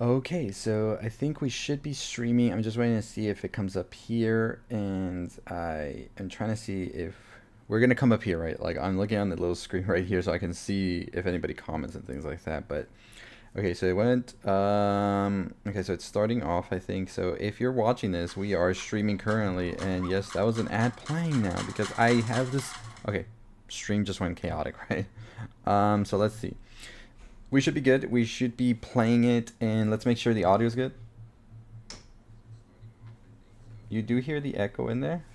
Okay, so I think we should be streaming. I'm just waiting to see if it comes up here, and I am trying to see if we're gonna come up here, right? Like I'm looking on the little screen right here, so I can see if anybody comments and things like that. But okay, so it went. Okay, so it's starting off, I think. So if you're watching this, we are streaming currently, and yes, that was an ad playing now because I have this. Okay, stream just went chaotic, right? So let's see. We should be good. We should be playing it, and let's make sure the audio is good. You do hear the echo in there?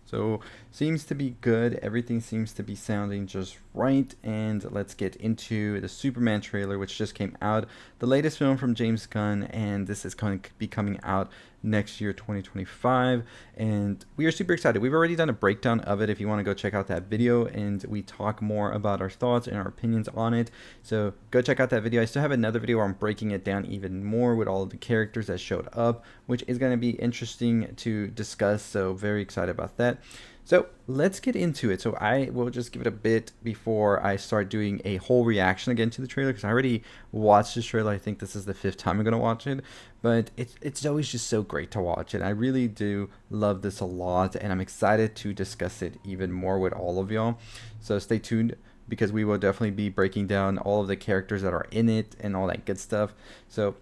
So seems to be good. Everything seems to be sounding just right. And let's get into the Superman trailer, which just came out. The latest film from James Gunn, and this is going to be coming out next year, 2025. And we are super excited. We've already done a breakdown of it if you want to go check out that video, and we talk more about our thoughts and our opinions on it. So go check out that video. I still have another video where I'm breaking it down even more with all of the characters that showed up, which is going to be interesting to discuss. So very excited about that. So let's get into it. So I will just give it a bit before I start doing a whole reaction again to the trailer, because I already watched this trailer. I think this is the 5th time I'm going to watch it, but it's always just so great to watch it. I really do love this a lot, and I'm excited to discuss it even more with all of y'all. So stay tuned, because we will definitely be breaking down all of the characters that are in it and all that good stuff. So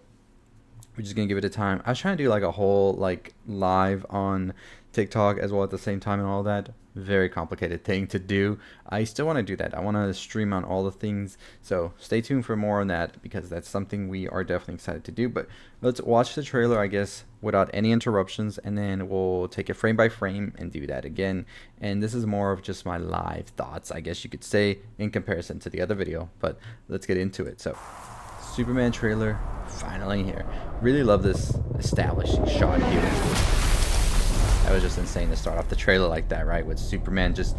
we're just gonna give it a time. I was trying to do like a whole like live on TikTok as well at the same time and all that. Very complicated thing to do. I still want to do that. I want to stream on all the things. So stay tuned for more on that, because that's something we are definitely excited to do. But let's watch the trailer, I guess, without any interruptions, and then we'll take it frame by frame and do that again. And this is more of just my live thoughts, I guess you could say, in comparison to the other video. But let's get into it. So Superman trailer finally here. Really love this establishing shot here. That was just insane to start off the trailer like that, right? With Superman just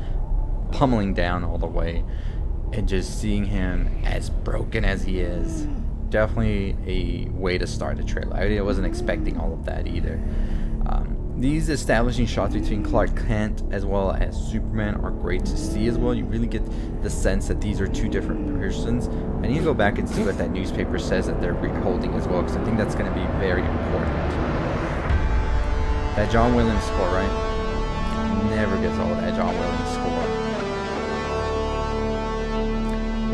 pummeling down all the way, and just seeing him as broken as he is. Definitely a way to start a trailer. I wasn't expecting all of that either. These establishing shots between Clark Kent as well as Superman are great to see as well. You really get the sense that these are two different persons. I need to go back and see what that newspaper says that they're holding as well, because I think that's going to be very important. That John Williams score, right? Never gets old, that John Williams score.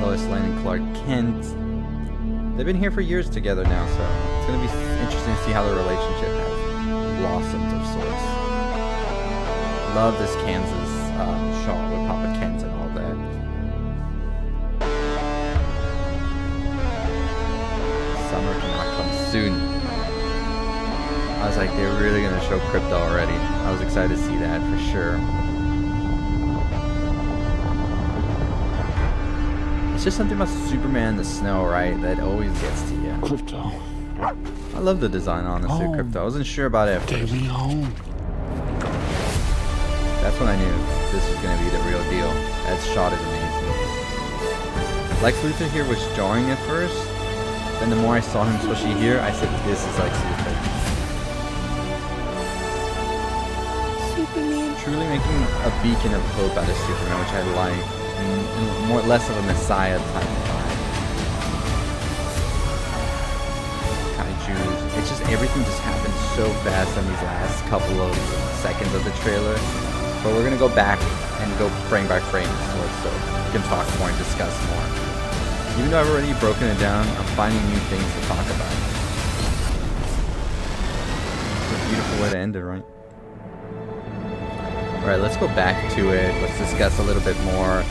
Lois Lane and Clark Kent. They've been here for years together now, so it's going to be interesting to see how the relationship has blossomed of sorts. Love this Kansas shot with Papa Kent and all that. Summer cannot come soon. I was like, they're really going to show Crypto already. I was excited to see that for sure. It's just something about Superman in the snow, right? That always gets to you. Crypto. I love the design, honestly, of Crypto. I wasn't sure about it at Take first. me home. That's when I knew this was going to be the real deal. That shot is amazing. Lex Luthor here was jarring at first. Then the more I saw him, especially here, I said, this is Lex Luthor. Superman. Truly making a beacon of hope out of Superman, which I like. And more less of a messiah type of vibe. Kaijus. It's just everything just happened so fast in these last couple of seconds of the trailer. But we're gonna go back and go frame by frame so we can talk more and discuss more. Even though I've already broken it down, I'm finding new things to talk about. It's a beautiful way to end it, right? Alright, let's go back to it. Let's discuss a little bit more.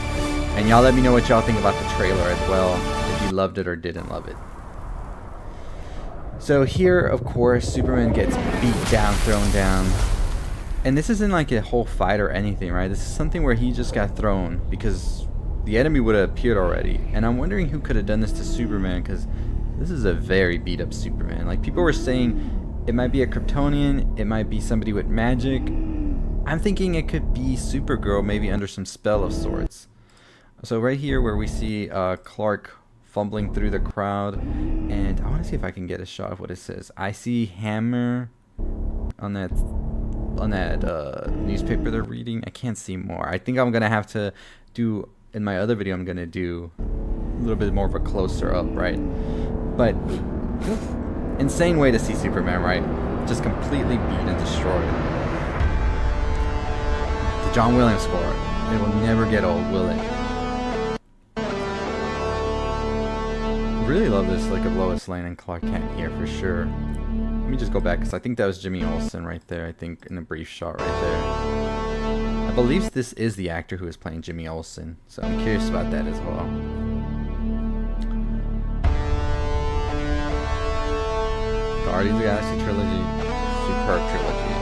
And y'all let me know what y'all think about the trailer as well, if you loved it or didn't love it. So here, of course, Superman gets beat down, thrown down. And this isn't like a whole fight or anything, right? This is something where he just got thrown because the enemy would have appeared already. And I'm wondering who could have done this to Superman, because this is a very beat up Superman. Like, people were saying it might be a Kryptonian, it might be somebody with magic. I'm thinking it could be Supergirl, maybe under some spell of sorts. So right here where we see Clark fumbling through the crowd, and I want to see if I can get a shot of what it says. I see Hammer on that newspaper they're reading. I can't see more. I think I'm gonna have to do, in my other video, I'm gonna do a little bit more of a closer up, right? But insane way to see Superman, right? Just completely beat and destroyed. The John Williams score. It will never get old, will it? Really love this look of Lois Lane and Clark Kent here for sure. Let me just go back because I think that was Jimmy Olsen right there. I think in a brief shot right there. I believe this is the actor who is playing Jimmy Olsen, so I'm curious about that as well. Guardians of the Galaxy trilogy, superb trilogy.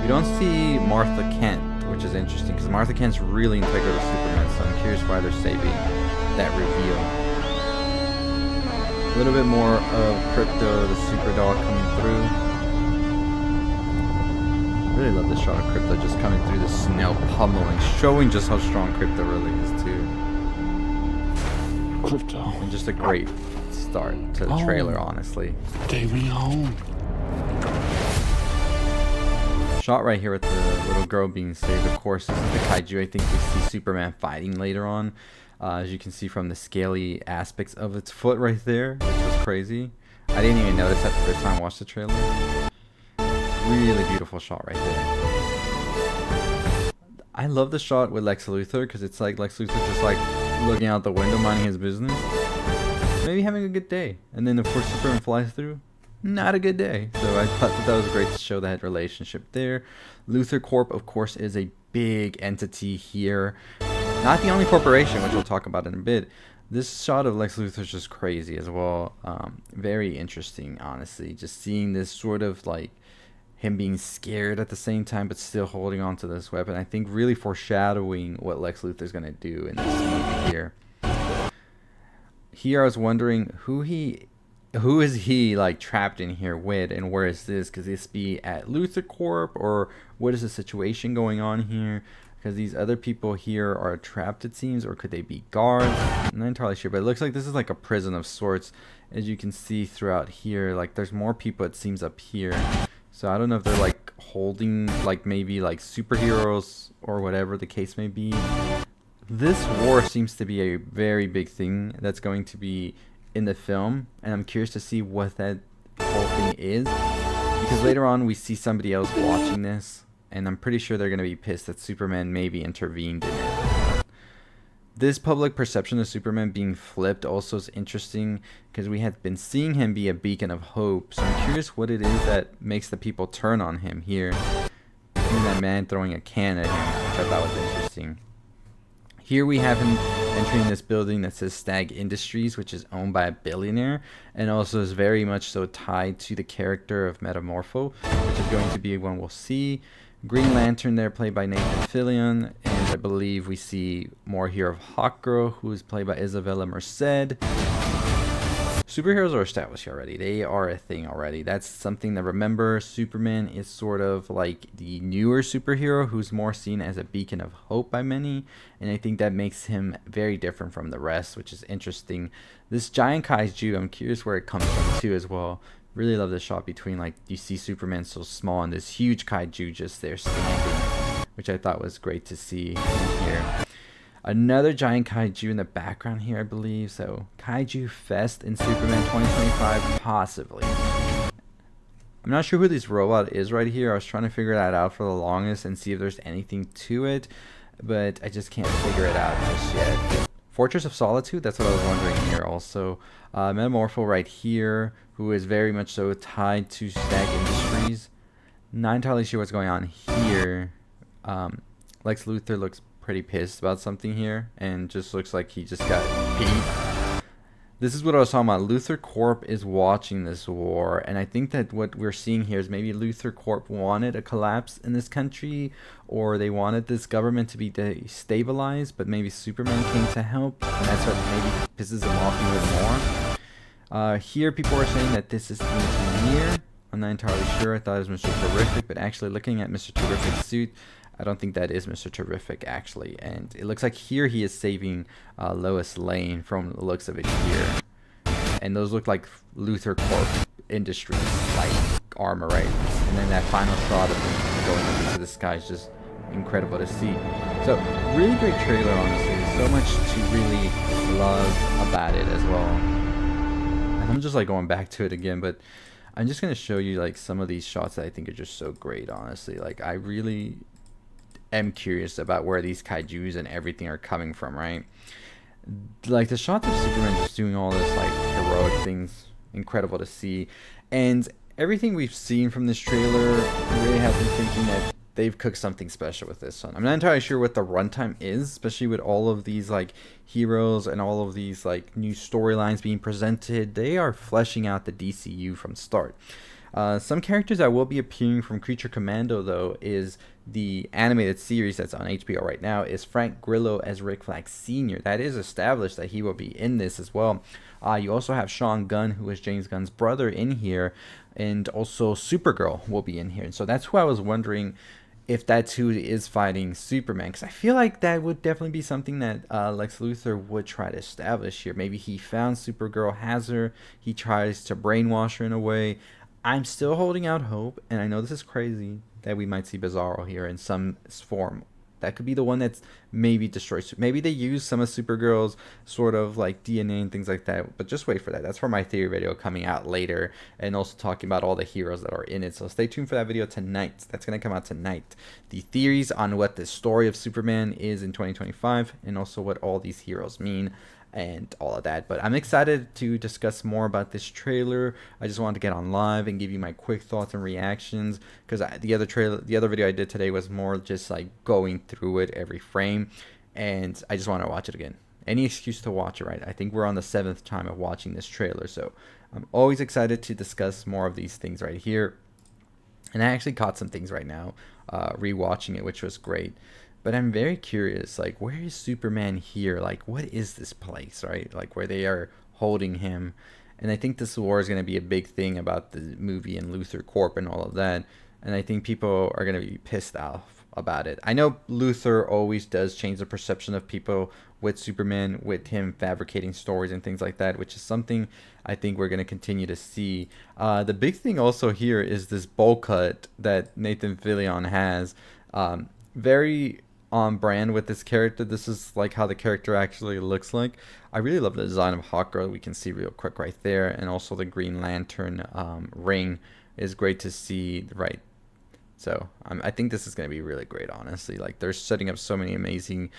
We don't see Martha Kent, which is interesting because Martha Kent's really integral to Superman, so I'm curious why they're saving that reveal. A little bit more of Crypto, the super dog, coming through. Really love this shot of Crypto just coming through the snow, pummeling, showing just how strong Crypto really is too. Crypto. And just a great start to the trailer, honestly. Take me home. Shot right here with the little girl being saved. Of course, this is the kaiju. I think we see Superman fighting later on. As you can see from the scaly aspects of its foot right there, which was crazy. I didn't even notice that the first time I watched the trailer. Really beautiful shot right there. I love the shot with Lex Luthor because it's like Lex Luthor just like looking out the window, minding his business. Maybe having a good day. And then of course Superman flies through. Not a good day. So I thought that was great to show that relationship there. Luthor Corp, of course, is a big entity here. Not the only corporation, which we'll talk about in a bit. This shot of Lex Luthor is just crazy as well. Very interesting, honestly. Just seeing this sort of like him being scared at the same time, but still holding on to this weapon. I think really foreshadowing what Lex Luthor is going to do in this movie here. Here I was wondering who is he like trapped in here with, and where is this? Could this be at Luthor Corp, or what is the situation going on here? Because these other people here are trapped, it seems, or could they be guards? I'm not entirely sure, but it looks like this is like a prison of sorts. As you can see throughout here, like there's more people, it seems, up here. So I don't know if they're like holding like maybe like superheroes or whatever the case may be. This war seems to be a very big thing that's going to be in the film, and I'm curious to see what that whole thing is, because later on we see somebody else watching this, and I'm pretty sure they're going to be pissed that Superman maybe intervened in it. This public perception of Superman being flipped also is interesting, because we have been seeing him be a beacon of hope, so I'm curious what it is that makes the people turn on him here. Even that man throwing a can at him, which I thought was interesting. Here we have him entering this building that says Stag Industries, which is owned by a billionaire, and also is very much so tied to the character of Metamorpho, which is going to be one we'll see. Green Lantern there, played by Nathan Fillion, and I believe we see more here of Hawkgirl, who is played by Isabella Merced. Superheroes are established already. They are a thing already. That's something to remember. Superman is sort of like the newer superhero who's more seen as a beacon of hope by many, and I think that makes him very different from the rest, which is interesting. This giant kaiju, I'm curious where it comes from too as well. Really love the shot between, like, you see Superman so small and this huge kaiju just there standing, which I thought was great to see here. Another giant kaiju in the background here, I believe. So, Kaiju Fest in Superman 2025, possibly. I'm not sure who this robot is right here. I was trying to figure that out for the longest and see if there's anything to it, but I just can't figure it out just yet. Fortress of Solitude, that's what I was wondering here also. Metamorpho right here, who is very much so tied to Stag Industries. Not entirely sure what's going on here. Lex Luthor looks pretty pissed about something here, and just looks like he just got beat. This is what I was talking about. Luthor Corp is watching this war, and I think that what we're seeing here is maybe Luthor Corp wanted a collapse in this country, or they wanted this government to be destabilized, but maybe Superman came to help, and that's what maybe pisses him off even more. Here people are saying that this is the engineer. I'm not entirely sure. I thought it was Mr. Terrific, but actually looking at Mr. Terrific's suit, I don't think that is Mr. Terrific, actually. And it looks like here he is saving Lois Lane from the looks of it here. And those look like Luthor Corp Industries, like armor, right? And then that final shot of him going up into the sky is just incredible to see. So, really great trailer, honestly. So much to really love about it as well. And I'm just like going back to it again, but I'm just gonna show you like some of these shots that I think are just so great, honestly. Like I really am curious about where these kaijus and everything are coming from, right? Like the shots of Superman just doing all this like heroic things, incredible to see. And everything we've seen from this trailer really has me thinking that they've cooked something special with this one. I'm not entirely sure what the runtime is, especially with all of these like heroes and all of these like new storylines being presented. They are fleshing out the DCU from start. Some characters that will be appearing from Creature Commando, though, is the animated series that's on HBO right now, is Frank Grillo as Rick Flag Sr. That is established that he will be in this as well. You also have Sean Gunn, who is James Gunn's brother, in here, and also Supergirl will be in here. And so that's who I was wondering if that's who is fighting Superman, because I feel like that would definitely be something that Lex Luthor would try to establish here. Maybe he found Supergirl, has her, he tries to brainwash her in a way. I'm still holding out hope, and I know this is crazy, that we might see Bizarro here in some form. That could be the one that's maybe destroys. Maybe they use some of Supergirl's sort of like DNA and things like that, but just wait for that. That's for my theory video coming out later, and also talking about all the heroes that are in it. So stay tuned for that video tonight. That's going to come out tonight. The theories on what the story of Superman is in 2025, and also what all these heroes mean, and all of that. But I'm excited to discuss more about this trailer. I just wanted to get on live and give you my quick thoughts and reactions, because the other video I did today was more just like going through it every frame, and I just want to watch it again. Any excuse to watch it, right? I think we're on the 7th time of watching this trailer, so I'm always excited to discuss more of these things right here. And I actually caught some things right now, rewatching it, which was great. But I'm very curious, like, where is Superman here? Like, what is this place, right? Like, where they are holding him. And I think this war is going to be a big thing about the movie and Luthor Corp and all of that. And I think people are going to be pissed off about it. I know Luthor always does change the perception of people with Superman, with him fabricating stories and things like that, which is something I think we're going to continue to see. The big thing also here is this bowl cut that Nathan Fillion has. Very on brand with this character. This is like how the character actually looks like. I really love the design of Hawkgirl. We can see real quick right there, and also the Green Lantern ring is great to see, right? So I think this is going to be really great, honestly. Like, they're setting up so many amazing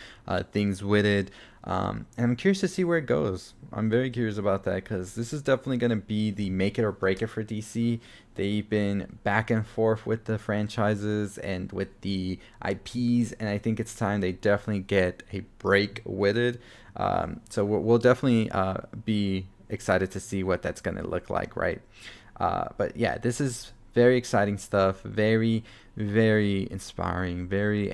things with it. And I'm curious to see where it goes. I'm very curious about that, because this is definitely going to be the make it or break it for DC. They've been back and forth with the franchises and with the IPs, and I think it's time they definitely get a break with it. So we'll definitely be excited to see what that's going to look like, right? But yeah, this is very exciting stuff, very, very inspiring, very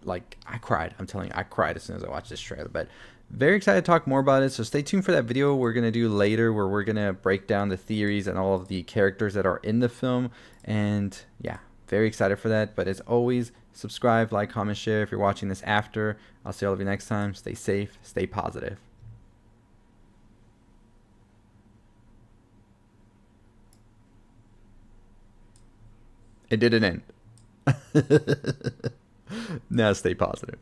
like, I cried. I'm telling you, I cried as soon as I watched this trailer. But very excited to talk more about it, so stay tuned for that video we're going to do later, where we're going to break down the theories and all of the characters that are in the film. And yeah, very excited for that. But as always, subscribe, like, comment, share if you're watching this after. I'll see all of you next time. Stay safe, stay positive. It didn't end. Now stay positive.